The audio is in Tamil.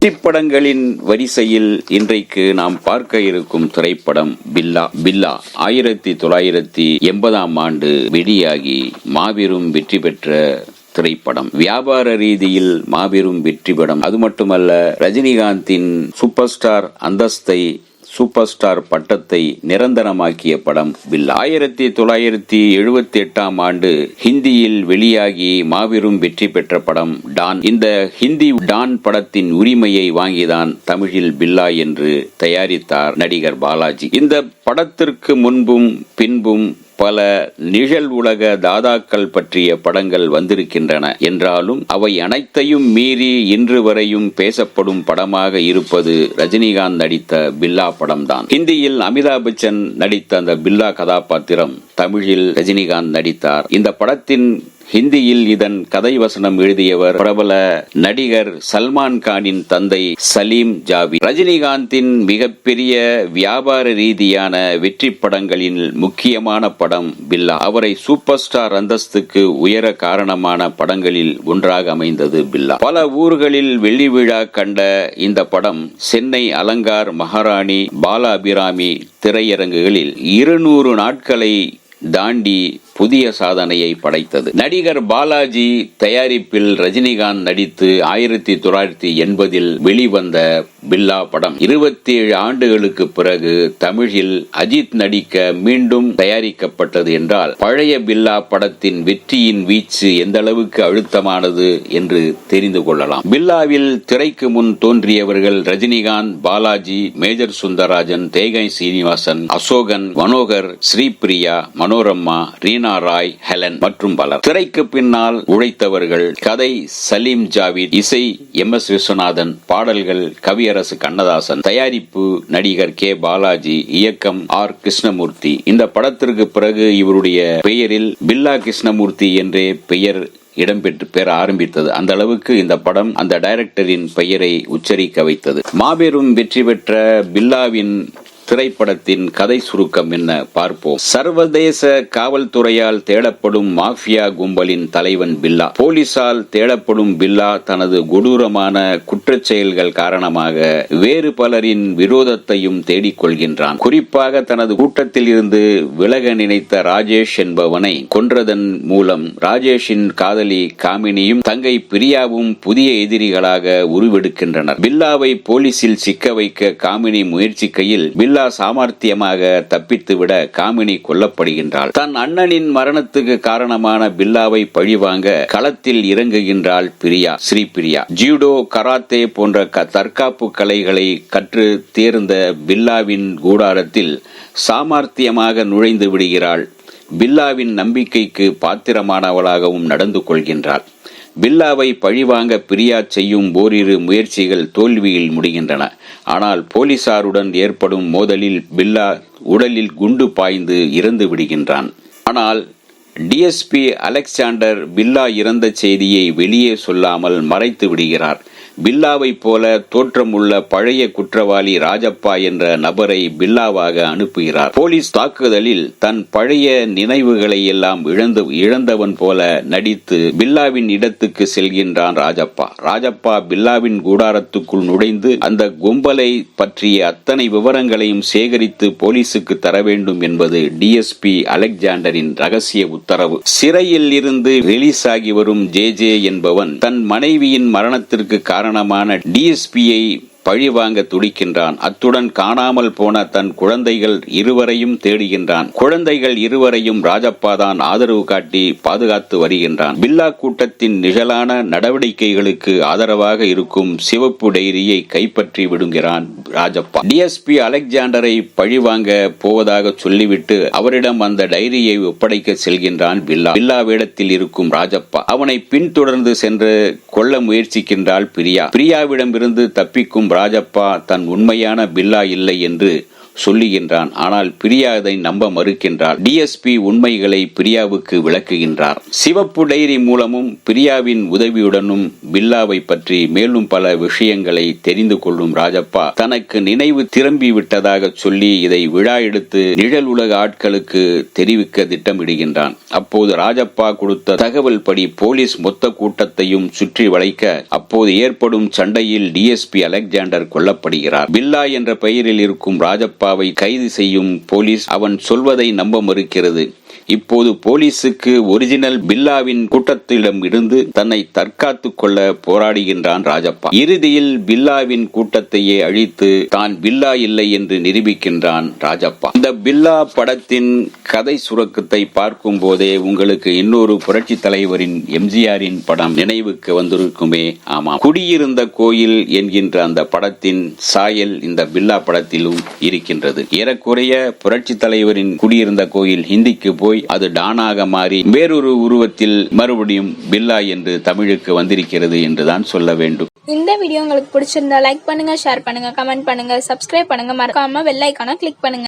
வெற்றிப்படங்களின் வரிசையில் இன்றைக்கு நாம் பார்க்க இருக்கும் திரைப்படம் பில்லா. பில்லா 1980 ஆண்டு வெளியாகி மாபெரும் வெற்றி பெற்ற திரைப்படம். வியாபார ரீதியில் மாபெரும் வெற்றி படம். அது மட்டுமல்ல, ரஜினிகாந்தின் சூப்பர் ஸ்டார் அந்தஸ்தை, சூப்பர் ஸ்டார் பட்டத்தை நிரந்தரமாக்கிய படம் பில்லா. 1978 ஆண்டு ஹிந்தியில் வெளியாகி மாபெரும் வெற்றி பெற்ற படம் டான். இந்த ஹிந்தி டான் படத்தின் உரிமையை வாங்கிதான் தமிழில் பில்லா என்று தயாரித்தார் நடிகர் பாலாஜி. இந்த படத்திற்கு முன்பும் பின்பும் பல நிழல் உலக தாதாக்கள் பற்றிய படங்கள் வந்திருக்கின்றன என்றாலும் அவை அனைத்தையும் மீறி இன்று வரையும் பேசப்படும் படமாக இருப்பது ரஜினிகாந்த் நடித்த பில்லா படம்தான். ஹிந்தியில் அமிதாப் பச்சன் நடித்த அந்த பில்லா கதாபாத்திரம் தமிழில் ரஜினிகாந்த் நடித்தார். இந்த படத்தின் ஹிந்தியில் இதன் கதை வசனம் எழுதியவர் பிரபல நடிகர் சல்மான் கானின் தந்தை சலீம் ஜாவி. ரஜினிகாந்தின் மிகப்பெரிய வியாபார ரீதியான வெற்றி படங்களின் முக்கியமான படம் பில்லா. அவரை சூப்பர் ஸ்டார் அந்தஸ்துக்கு உயர காரணமான படங்களில் ஒன்றாக அமைந்தது பில்லா. பல ஊர்களில் வெள்ளி விழா கண்ட இந்த படம் சென்னை அலங்கார், மகாராணி, பாலா அபிராமி திரையரங்குகளில் 200 நாட்களை தாண்டி புதிய சாதனையை படைத்தது. நடிகர் பாலாஜி தயாரிப்பில் ரஜினிகாந்த் நடித்து 1980 வெளிவந்த பில்லா படம் 27 ஆண்டுகளுக்கு பிறகு தமிழில் அஜித் நடிக்க மீண்டும் தயாரிக்கப்பட்டது என்றால் பழைய பில்லா படத்தின் வெற்றியின் வீச்சு எந்த அளவுக்கு அழுத்தமானது என்று தெரிந்து கொள்ளலாம். பில்லாவில் திரைக்கு முன் தோன்றியவர்கள் ரஜினிகாந்த், பாலாஜி, மேஜர் சுந்தரராஜன், தேகை சீனிவாசன், அசோகன், மனோகர், ஸ்ரீபிரியா, மனோரமா, ரீனா ராய், ஹெலன் மற்றும் பலர். திரைக்கு பின்னால் உழைத்தவர்கள் கதை சலீம் ஜாவித், இசை MS விஸ்வநாதன், பாடல்கள் கவியரசு கண்ணதாசன், தயாரிப்பு நடிகர் கே பாலாஜி, இயக்கம் R கிருஷ்ணமூர்த்தி. இந்த படத்திற்கு பிறகு இவருடைய பெயரில் பில்லா கிருஷ்ணமூர்த்தி என்றே பெயர் இடம்பெற்று ஆரம்பித்தது. அந்த அளவுக்கு இந்த படம் அந்த டைரக்டரின் பெயரை உச்சரிக்க வைத்தது. மாபெரும் வெற்றி பெற்ற பில்லாவின் திரைப்படத்தின் கதை சுருக்கம் என்ன பார்ப்போம். சர்வதேச காவல்துறையால் தேடப்படும் மாஃபியா கும்பலின் தலைவன் பில்லா. போலீசால் தேடப்படும் பில்லா தனது கொடூரமான குற்றச் செயல்கள் காரணமாக வேறு பலரின் விரோதத்தையும் தேடிக்கொள்கின்றான். குறிப்பாக தனது கூட்டத்தில் இருந்து விலக நினைத்த ராஜேஷ் என்பவனை கொன்றதன் மூலம் ராஜேஷின் காதலி காமினியும் தங்கை பிரியாவும் புதிய எதிரிகளாக உருவெடுக்கின்றனர். பில்லாவை போலீசில் சிக்க வைக்க காமினி முயற்சிக்கையில் பில்லா சாமர்த்தியமாக தப்பித்துவிட காமினி கொல்லப்படுகின்றாள். தன் அண்ணனின் மரணத்துக்கு காரணமான பில்லாவை பழிவாங்க களத்தில் இறங்குகின்றாள் ஸ்ரீபிரியா. ஜூடோ, கராத்தே போன்ற தற்காப்பு கலைகளை கற்று தேர்ந்த பில்லாவின் கூடாரத்தில் சாமர்த்தியமாக நுழைந்து விடுகிறாள். பில்லாவின் நம்பிக்கைக்கு பாத்திரமானவளாகவும் நடந்து கொள்கின்றாள். பில்லாவை பழிவாங்க பிரியா செய்யும் ஓரிரு முயற்சிகள் தோல்வியில் முடிகின்றன. ஆனால் போலீசாருடன் ஏற்படும் மோதலில் பில்லா உடலில் குண்டு பாய்ந்து இறந்து விடுகின்றான். ஆனால் DSP அலெக்சாண்டர் பில்லா இறந்த செய்தியை வெளியே சொல்லாமல் மறைத்து விடுகிறார். பில்லாவை போல தோற்றமுள்ள பழைய குற்றவாளி ராஜப்பா என்ற நபரை பில்லாவாக அனுப்புகிறார். போலீஸ் தாக்குதலில் தன் பழைய நினைவுகளை எல்லாம் இழந்தவன் போல நடித்து பில்லாவின் இடத்துக்கு செல்கின்றான் ராஜப்பா பில்லாவின் கூடாரத்துக்குள் நுழைந்து அந்த கும்பலை பற்றிய அத்தனை விவரங்களையும் சேகரித்து போலீசுக்கு தர வேண்டும் என்பது DSP அலெக்சாண்டரின் ரகசிய உத்தரவு. சிறையில் இருந்து ரிலீஸ் ஆகி வரும் JJ என்பவன் தன் மனைவியின் மரணத்திற்கு காரணமான DSPயை பழிவாங்க துடிக்கின்றான். அத்துடன் காணாமல் போன தன் குழந்தைகள் இருவரையும் தேடுகின்றான். குழந்தைகள் இருவரையும் ராஜப்பா தான் ஆதரவு காட்டி பாதுகாத்து வருகின்றான். பில்லா கூட்டத்தின் நிழலான நடவடிக்கைகளுக்கு ஆதரவாக இருக்கும் சிவப்பு டைரியை கைப்பற்றி விடுகிறான் ராஜப்பா. DSP அலெக்சாண்டரை பழிவாங்க போவதாக சொல்லிவிட்டு அவரிடம் அந்த டைரியை ஒப்படைக்க செல்கின்றான் பில்லா வேடத்தில் இருக்கும் ராஜப்பா. அவனை பின்தொடர்ந்து சென்று கொல்ல முயற்சிக்கின்றாள் பிரியாவிடமிருந்து தப்பிக்கும் ராஜப்பா தன் உண்மையான பில்லா இல்லை என்று சொல்லுகின்றான். ஆனால் பிரியா அதை நம்ப மறுக்கின்றார். டிஎஸ்பி உண்மைகளை பிரியாவுக்கு விளக்குகின்றார். சிவப்பு டைரி மூலமும் பிரியாவின் உதவியுடனும் பில்லாவை பற்றி மேலும் பல விஷயங்களை தெரிந்து கொள்ளும் ராஜப்பா தனக்கு நினைவு திரும்பி விட்டதாக சொல்லி இதை விழா எடுத்து நிழல் உலக ஆட்களுக்கு தெரிவிக்க திட்டமிடுகின்றான். அப்போது ராஜப்பா கொடுத்த தகவல் படி போலீஸ் மொத்த கூட்டத்தையும் சுற்றி வளைக்க அப்போது ஏற்படும் சண்டையில் டிஎஸ்பி அலெக்சாண்டர் கொல்லப்படுகிறார். பில்லா என்ற பெயரில் இருக்கும் ராஜப்பாவை கைது செய்யும் போலீஸ் அவன் சொல்வதை நம்ப மறுக்கிறது. இப்போது போலீசுக்கு ஒரிஜினல் பில்லாவின் கூட்டத்திடம் இருந்து தன்னை தற்காத்துக் கொள்ள போராடுகின்றான் ராஜப்பா. இறுதியில் பில்லாவின் கூட்டத்தையே அழித்து தான் பில்லா இல்லை என்று நிரூபிக்கின்றான் ராஜப்பா. இந்த பில்லா படத்தின் கதை சுருக்கத்தை பார்க்கும் போதே உங்களுக்கு இன்னொரு புரட்சி தலைவரின் எம்ஜிஆரின் படம் நினைவுக்கு வந்திருக்குமே. ஆமாம், குடியிருந்த கோயில் என்கின்ற அந்த படத்தின் சாயல் இந்த பில்லா படத்திலும் இருக்கின்றது. ஏறக்குறைய புரட்சி தலைவரின் குடியிருந்த கோயில் ஹிந்திக்கு போய் அது டானாக மாறி வேறொரு உருவத்தில் மறுபடியும் பில்லா என்று தமிழுக்கு வந்திருக்கிறது என்றுதான் சொல்ல வேண்டும். இந்த வீடியோ உங்களுக்கு பிடிச்சிருந்தா லைக் பண்ணுங்க, ஷேர் பண்ணுங்க, கமெண்ட் பண்ணுங்க, சப்ஸ்கிரைப் பண்ணுங்க, மறக்காம பெல் ஐகானை கிளிக் பண்ணுங்க.